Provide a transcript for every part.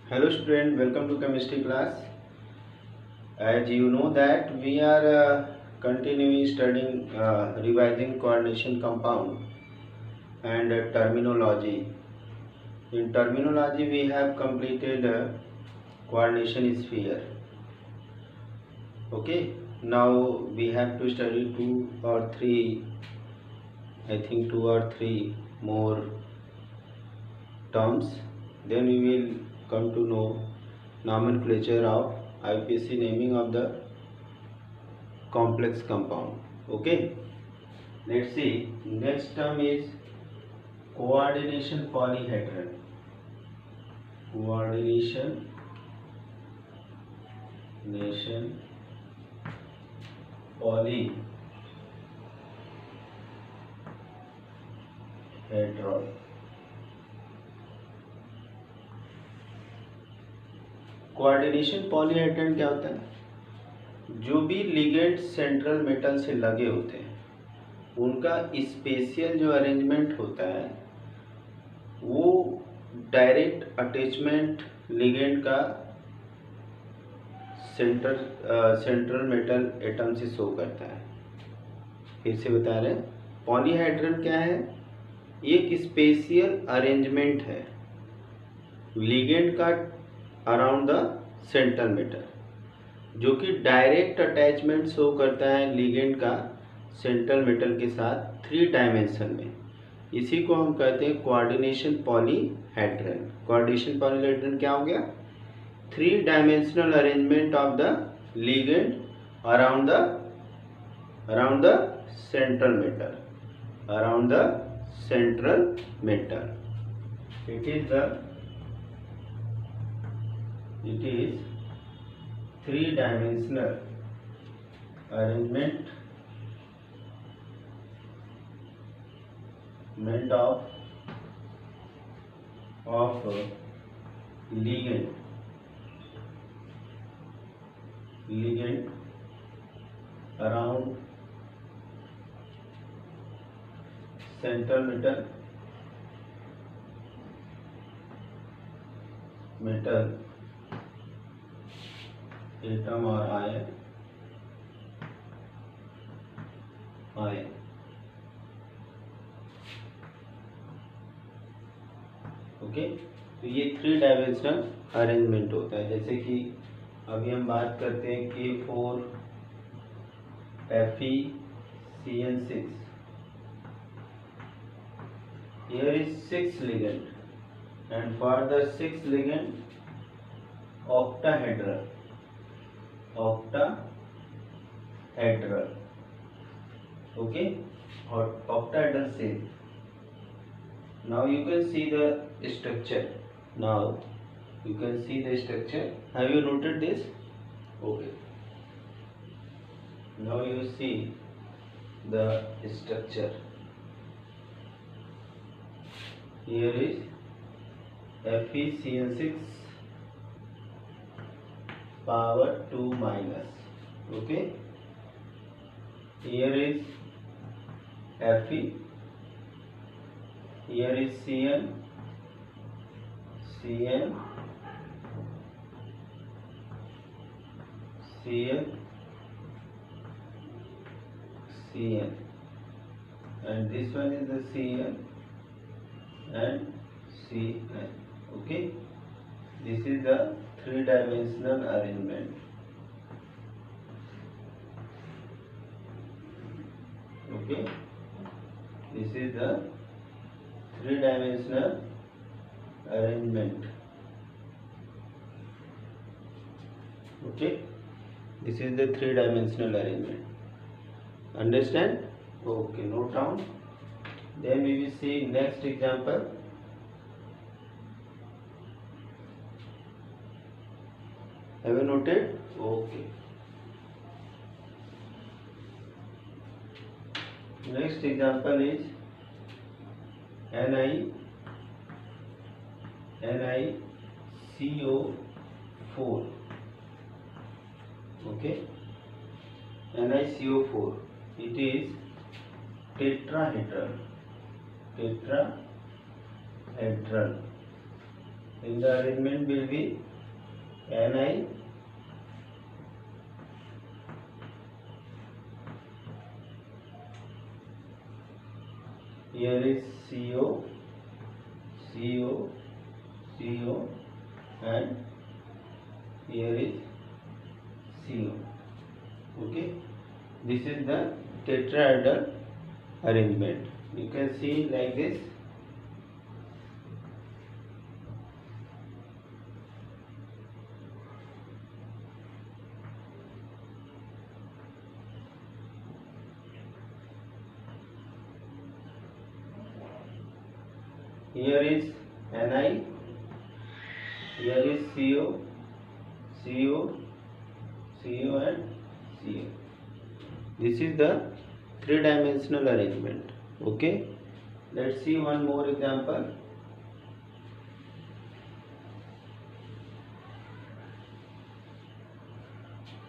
Hello student, welcome to chemistry class. As you know that we are continuing studying revising coordination compound and terminology. In terminology we have completed coordination sphere. Okay, now we have to study two or three more terms. Then we will come to know nomenclature of IPC, naming of the complex compound. Okay, let's see. Next term is coordination polyhedron. Coordination polyhedron. Coordination polyhedron क्या होता है? जो भी ligand central metal से लगे होते हैं उनका स्पेशियल जो अरेंजमेंट होता है वो डायरेक्ट अटैचमेंट लिगेंड का सेंट्रल मेटल एटम से शो करता है। फिर से बता रहे हैं, पॉलीहेड्रन क्या है? एक स्पेशियल अरेंजमेंट है लिगेंड का अराउंड द सेंट्रल मेटल, जो कि डायरेक्ट अटैचमेंट शो करता है लिगेंड का सेंट्रल मेटल के साथ 3 डायमेंशन में। इसी को हम कहते हैं कोऑर्डिनेशन पॉलीहेड्रन। कोऑर्डिनेशन पॉलीहेड्रन क्या हो गया? 3 dimensional arrangement of the ligand around the central metal, it is 3-dimensional arrangement of ligand around central metal atom और आयन। ओके, तो ये 3 डायमेंशनल अरेंजमेंट होता है। जैसे कि अभी हम बात करते हैं K4FeCN6। here is 6 ligand and for the 6 ligand octahedral, okay, or octahedral shape. Now you can see the structure. Have you noted this? Okay, now you see the structure. Here is FeCN6 power 2 minus. Okay, here is Fe, here is Cn, and this one is the Cn and Cn. Okay, this is the 3-dimensional arrangement. Okay, this is the 3-dimensional arrangement. Okay, this is the 3-dimensional arrangement. Understand? Okay, note down. Then we will see next example. Have you noted? Okay. Next example is NiCO4. Okay, NiCO4. It is tetrahedral. In the arrangement will be Ni, here is CO, CO, CO, and here is CO. Okay, this is the tetrahedral arrangement. You can see like this. Here is Ni, here is CO, CO, CO, and CO. This is the three-dimensional arrangement. Okay, let's see one more example.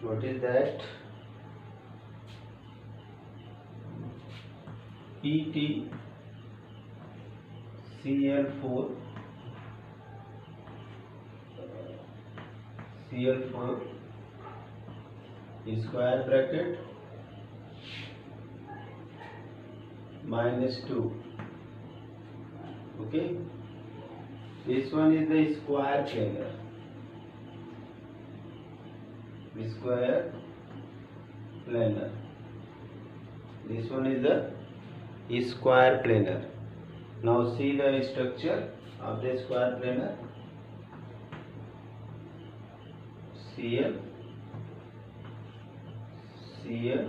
What is that? PT Cl4 square bracket -2. Okay, this one is the square planar. This one is the square planar. Now see the structure of the square planar. Cl, Cl,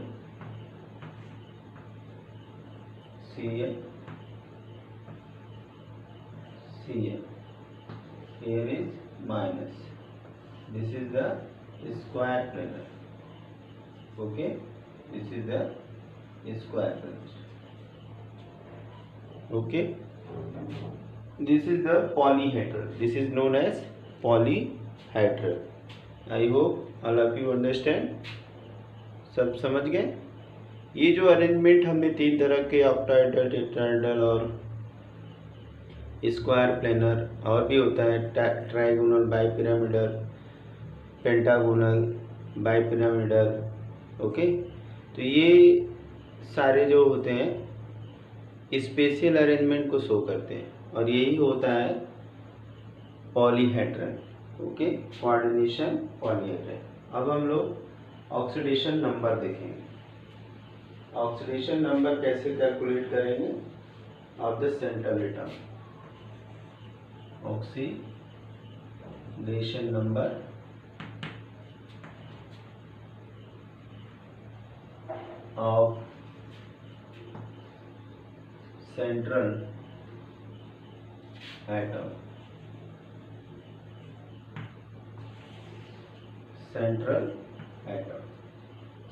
Cl, Cl. Here is minus. This is the square planar. Okay, this is the square planar. Okay, this is the polyhedral. This is known as polyhedral. I hope all of you understand. सब समझ गए? ये जो arrangement हमें तीन तरह के octahedral, tetrahedral और स्क्वायर प्लेनर और भी होता है, trigonal, bipyramidal, pentagonal, bipyramidal. Okay, तो ये सारे जो होते हैं स्पेशियल अरेंजमेंट को शो करते हैं और यही होता है पॉलीहेड्रल. Okay, coordination polyhedral. अब हम लोग ऑक्सीडेशन नंबर देखेंगे. ऑक्सीडेशन नंबर कैसे कैलकुलेट करेंगे of the central atom. Oxidation number of central atom.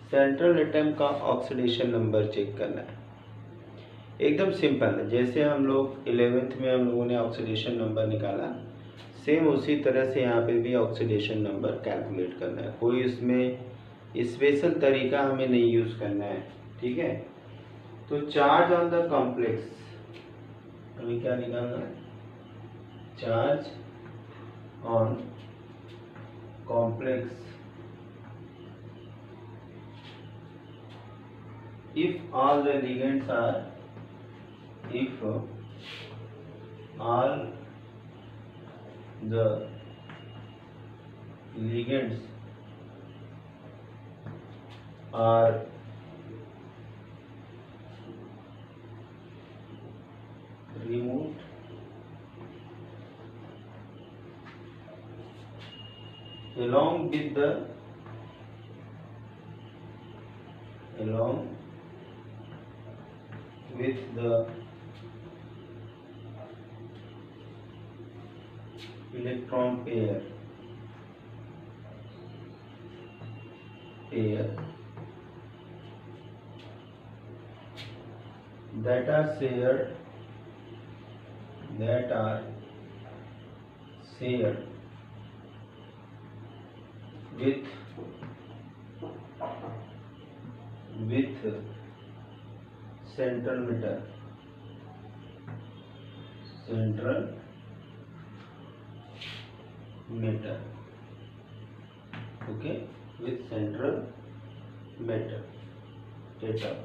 Central atom का ऑक्सीडेशन नंबर चेक करना है. एकदम सिंपल है. जैसे हम लोग 11th में हम लोगों ने ऑक्सीडेशन नंबर निकाला, सेम उसी तरह से यहाँ पे भी ऑक्सीडेशन नंबर कैलकुलेट करना है. कोई इसमें स्पेशल तरीका हमें नहीं यूज़ करना है. ठीक है, तो चार्ज ऑन द कॉम्प्लेक्स हमें क्या निकालना है? Charge on complex if all the ligands are removed along with the electron pair that are shared with central metal, okay, with central metal atom,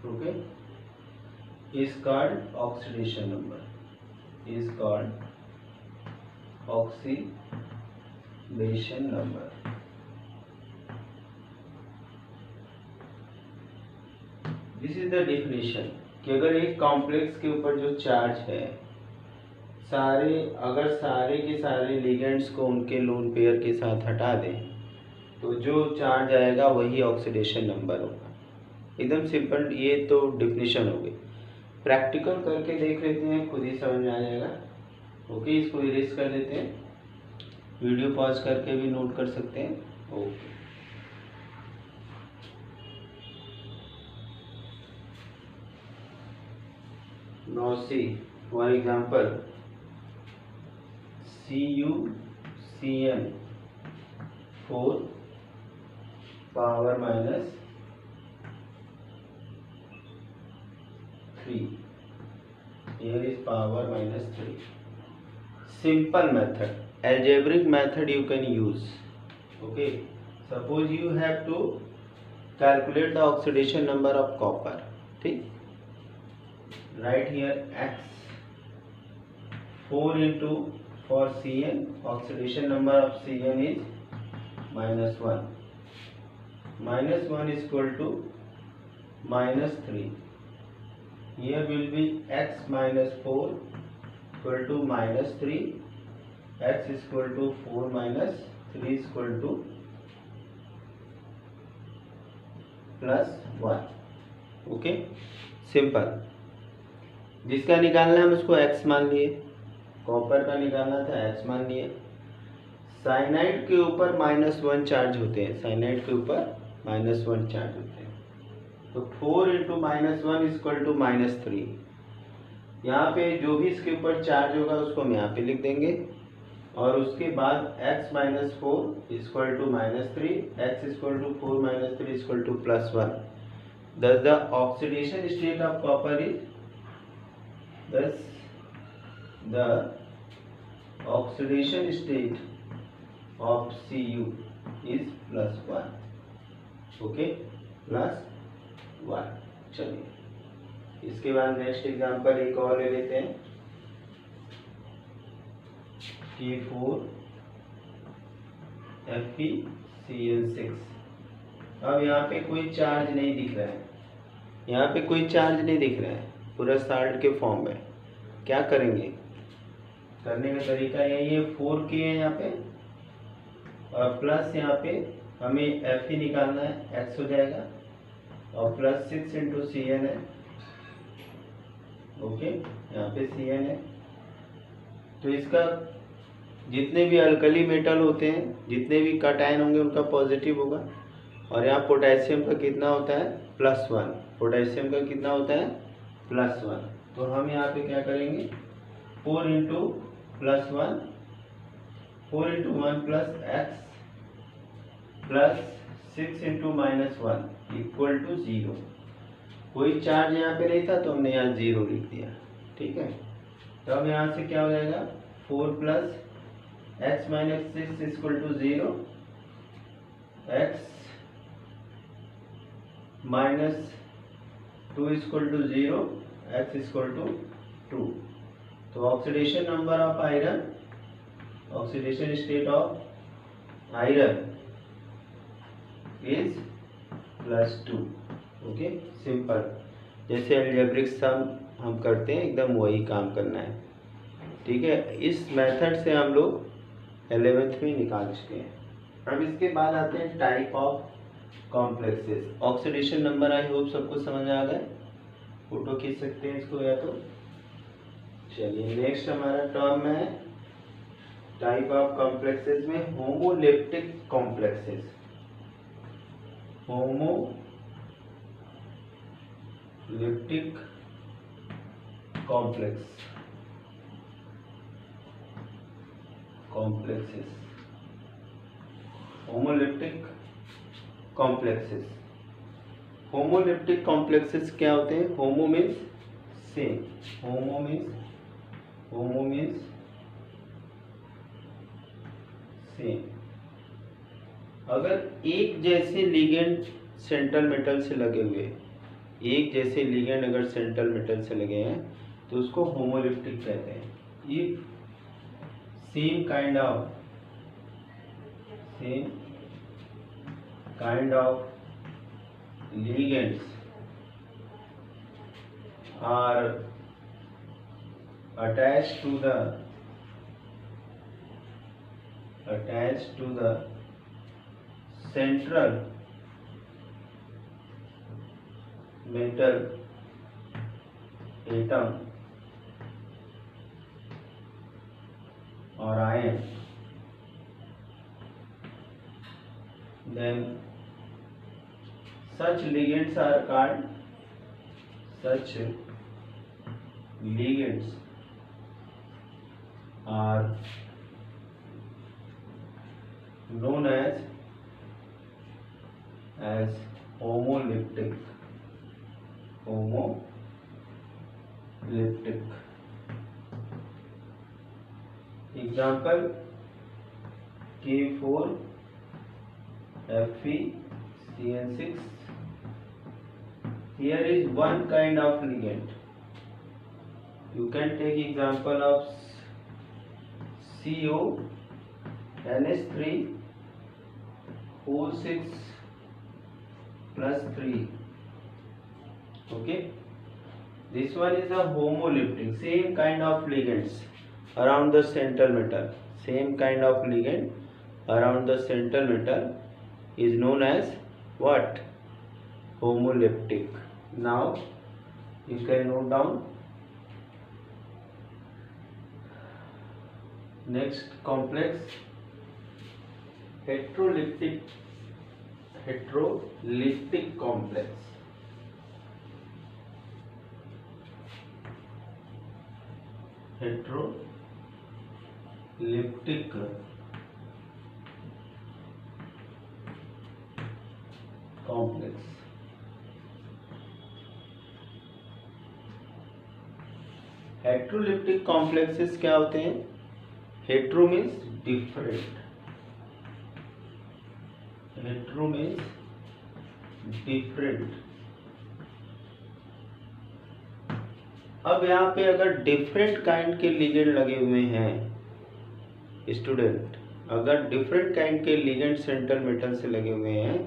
okay, is called oxidation number, is called oxidation number. This is the definition कि अगर एक complex के ऊपर जो charge है अगर सारे के सारे लिगेंड्स को उनके लोन पेयर के साथ हटा दें तो जो चार्ज आएगा वही ऑक्सीडेशन नंबर होगा। एकदम सिंपल, ये तो डेफिनेशन हो गई। प्रैक्टिकल करके देख लेते हैं, खुद ही समझ में आ जाएगा। ओके, इसको इरेज कर देते हैं, वीडियो पॉज करके भी नोट कर सकते हैं। Okay, now see for example CuCN 4 power minus 3, here is power minus 3. Simple method, algebraic method you can use. Okay, suppose you have to calculate the oxidation number of copper. ठीक, write here x 4 into for Cn, oxidation number of Cn is -1. -1 is equal to -3. Here will be x minus 4 equal to -3. X is equal to 4 minus 3 is equal to +1. Okay, simple. जिसका निकालना है हम उसको x मान लिए, copper का निकालना था x मान लिए। साइनाइड के ऊपर -1 चार्ज होते हैं, साइनाइड के ऊपर -1 चार्ज होते हैं, तो 4 इंटू -1 इज इक्वल टू -3। यहाँ पे जो भी इसके ऊपर चार्ज होगा उसको हम यहाँ पे लिख देंगे, और उसके बाद x minus 4 is equal to -3, x is equal to 4 minus 3 is equal to +1। Thus the oxidation state of copper is, thus the oxidation state of Cu is +1. Okay, +1। चलिए इसके बाद नेक्स्ट एग्जांपल एक और ले लेते हैं, K4 FeCl6। अब यहाँ पे कोई चार्ज नहीं दिख रहा है, यहाँ पे कोई चार्ज नहीं दिख रहा है, पूरा साल्ट के फॉर्म में। क्या करेंगे, करने का तरीका यही है, 4K है यहाँ पे और प्लस यहाँ पे हमें Fe निकालना है, x हो जाएगा, और +6 इंटू Cn है। ओके, यहाँ पे Cn है, तो इसका जितने भी अल्कली मेटल होते हैं, जितने भी कटायन होंगे उनका पॉजिटिव होगा, और यहाँ पोटेशियम का कितना होता है +1, पोटेशियम का कितना होता है +1। तो हम यहाँ पे क्या करेंगे, 4 into +1, 4 into 1 plus x plus 6 into -1 equal to 0। कोई चार्ज यहाँ पे नहीं था तो हमने यहाँ 0 लिख दिया। ठीक है, तो अब यहाँ से क्या हो जाएगा, 4 plus x minus 6 equal to 0, x minus 2 equal to 0, x equal to 2। तो oxidation number of iron, oxidation state of iron is +2। Okay, simple, जैसे अलजेब्रिक सम हम करते हैं एकदम वही काम करना है। ठीक है, इस मेथड से हम लोग 11th में निकाल चुके हैं। अब इसके बाद आते हैं type of complexes. Oxidation number I hope सबको समझ आ गए, फोटो खींच सकते हैं इसको या तो। चलिए नेक्स्ट हमारा टर्म है टाइप ऑफ कॉम्प्लेक्सेस में homoleptic complexes. Homoleptic complexes. Homoleptic complexes. Homoleptic complexes क्या होते हैं, होमो मीन्स सेम, होमो मीन्स होमो मीन्स सेम। अगर एक जैसे लिगेंड सेंट्रल मेटल से लगे हुए, एक जैसे लिगेंड अगर सेंट्रल मेटल से लगे हैं तो उसको होमोलिप्टिक कहते हैं। If same kind of ligands are attached to the central metal atom or ion, then such ligands are known as homoleptic. Example K4Fe(CN6). Here is one kind of ligand. You can take example of CONH3 okay. This one is a homoleptic, same kind of ligands around the central metal. Same kind of ligand around the central metal is known as what? Homoleptic. Now you can note down. Next complex, heteroleptic complex. Heteroleptic complex. Heteroleptic complexes क्या होते हैं? Hetero means different, अब यहाँ पे अगर different kind के ligand लगे हुए हैं स्टूडेंट, अगर डिफरेंट काइंड के लिगेंड सेंट्रल मेटल से लगे हुए हैं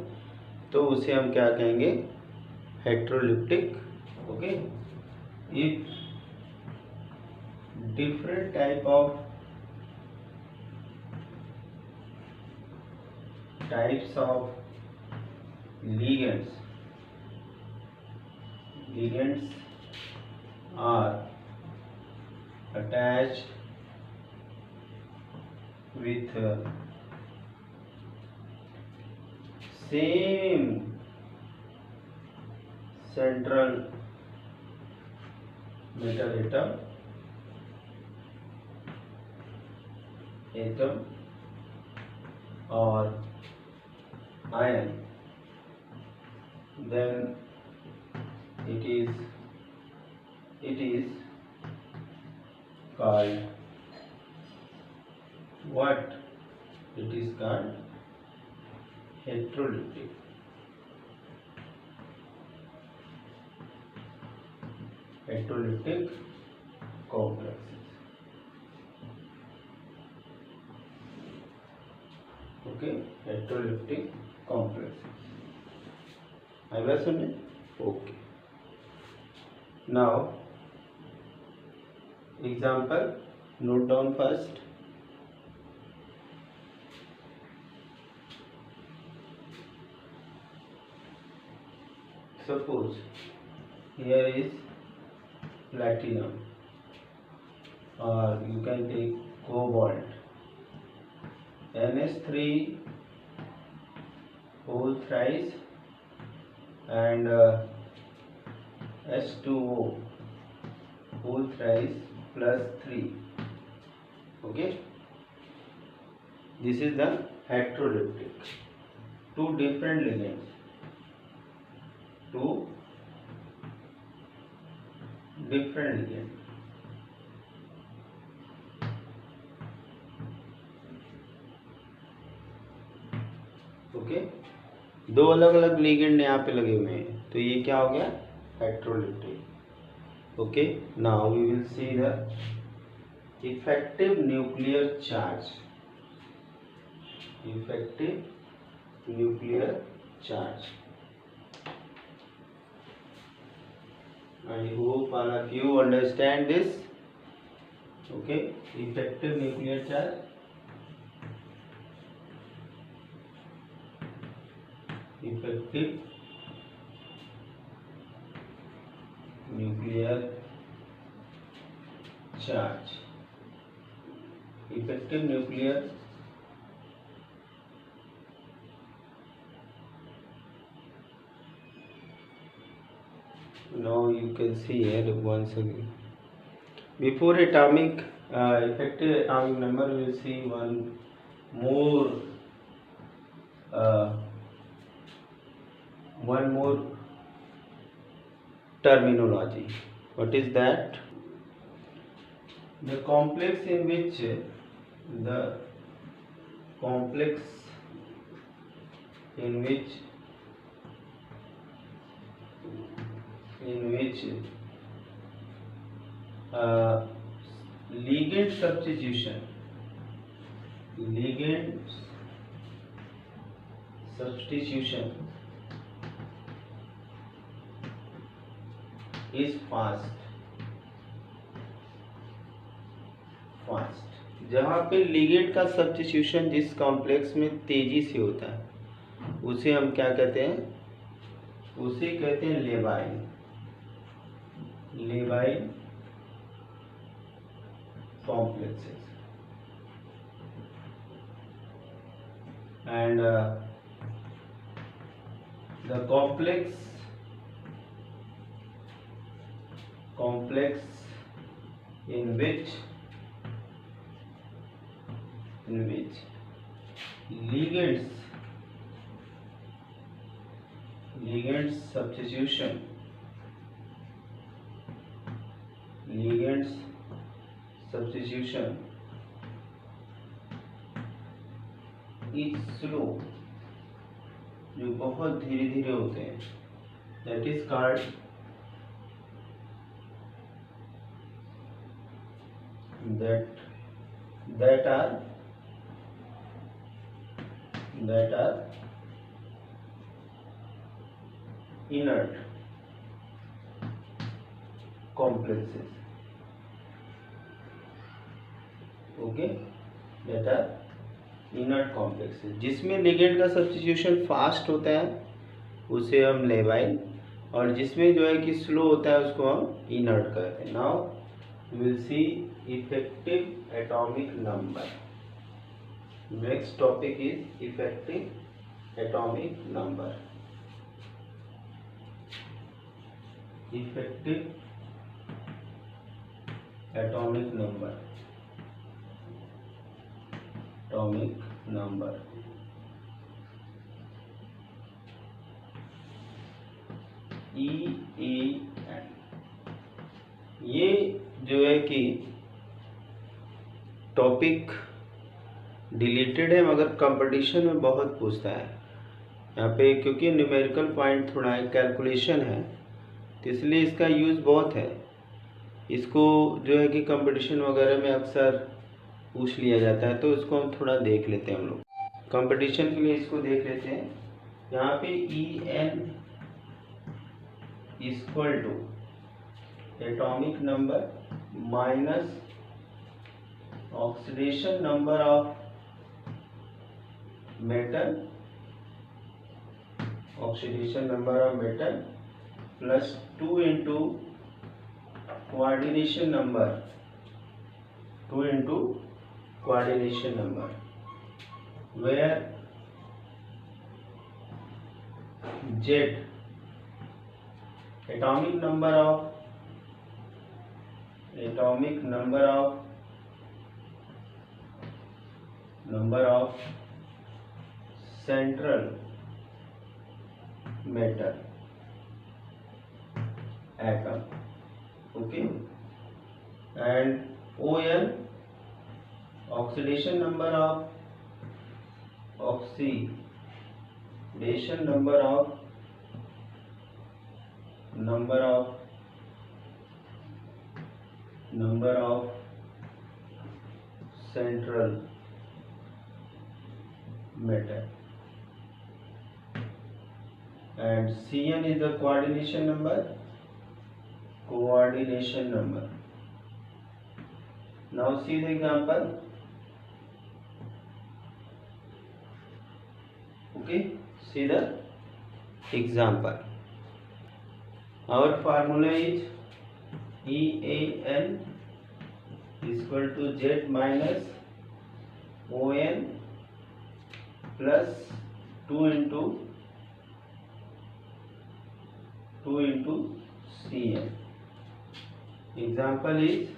तो उसे हम क्या कहेंगे? Heteroleptic. Okay. If different types of ligands are attached with same central metal atom or ion, then it is called what? It is called heteroleptic. Complexes. Okay, heteroleptic complexes. आएगा समझ? Okay. Now, example, note down first. Suppose here is platinum, or you can take cobalt. NH3 whole thrice and H2O whole thrice plus 3. Okay, this is the heteroleptic. Two different ligands, okay, दो अलग अलग ligand यहाँ पे लगे हुए हैं, तो ये क्या हो गया, heterolytic. Okay, now we will see the effective nuclear charge. Effective nuclear charge, I hope all of you understand this. Okay, effective nuclear charge. Effective nuclear charge. Effective nuclear now you can see here once again. Before atomic effective atomic number, we will see one more terminology. What is that? The complex in which ligand substitution is fast, जहाँ पे ligand का substitution जिस complex में तेजी से होता है उसे हम क्या कहते हैं, उसे कहते हैं labile complexes. And the complex in which ligands substitution is slow, जो बहुत धीरे धीरे होते हैं, that is called that are inert complexes. Okay, that are inert complexes, जिसमें लिगेंड का सब्स्टिट्यूशन फास्ट होता है उसे हम लेबाइल, और जिसमें जो है कि स्लो होता है उसको हम इनर्ट कहते हैं। Now we will see effective atomic number. Next topic is effective atomic number. Effective atomic number, EAN। ये जो है कि टॉपिक डिलीटेड है मगर कंपटीशन में बहुत पूछता है यहाँ पे, क्योंकि न्यूमेरिकल पॉइंट थोड़ा है, कैलकुलेशन है, तो इसलिए इसका यूज़ बहुत है। इसको जो है कि कंपटीशन वगैरह में अक्सर पूछ लिया जाता है, तो इसको हम थोड़ा देख लेते हैं, हम लोग कंपटीशन के लिए इसको देख लेते हैं। यहाँ पे EN equal to atomic number minus oxidation number of metal plus 2 into coordination number where Z atomic number of central metal atom, okay, and ON oxidation number of Oxidation number of central metal, and Cn is the coordination number. Now see the example. Okay, see the example. Our formula is EAN is equal to Z minus ON plus 2 into Cn. Example is,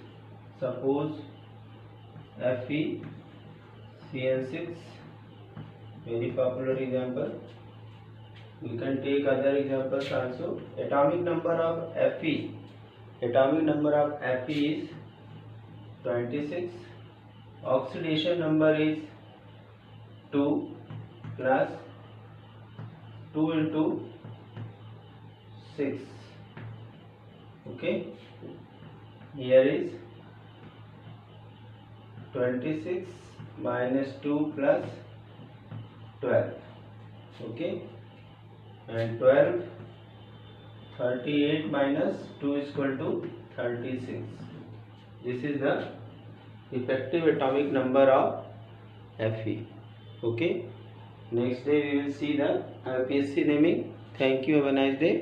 suppose Fe CN6, very popular example. We can take other examples also. Atomic number of Fe is 26. Oxidation number is 2 plus 2 into 6. Okay, here is 26 minus 2 plus 12. Okay, and 12, 38 minus 2 is equal to 36. This is the effective atomic number of Fe. Okay, next day we will see the IPSC naming. Thank you. Have a nice day.